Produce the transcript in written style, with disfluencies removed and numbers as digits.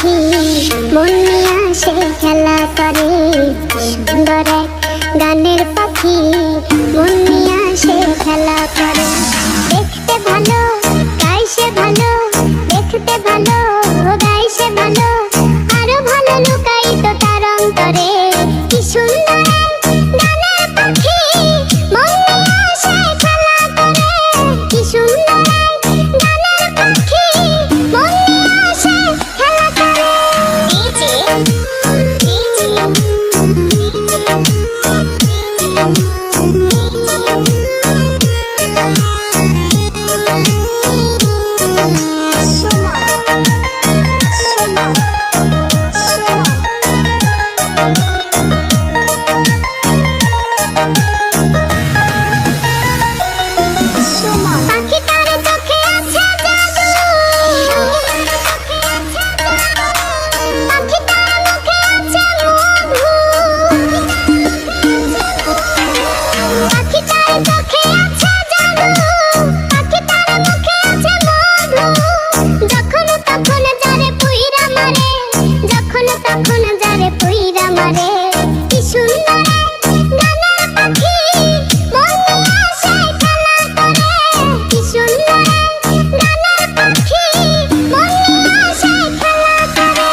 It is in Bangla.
পাখি মন নিয়ে আসে খেলা করে, সুন্দর এক গানের পাখি মন নিয়ে আসে খেলা করে। দেখতে ভালো গাইছে ভালো, দেখতে ভালো গাইছে ভালো, আরো ভালো লুকায়িত তার অন্তরে। কি সুন্দর গানের পাখি মন নিয়ে আসে খেলা করে, কি সুন্দর গানের পাখি মন নিয়ে আসে খেলা করে। পাখিটার চোখে আছে জাদু, পাখিটার মুখে আছে মধু, পাখিটার চোখে আছে জাদু, পাখিটার মুখে আছে মধু। যখন তখন যারে পুইরা মারে, যখন তখন যারে পুইরা মারে। কি সুন্দর গানের পাখি মন নিয়ে আসে খেলা করে, কি সুন্দর গানের পাখি মন নিয়ে আসে খেলা করে।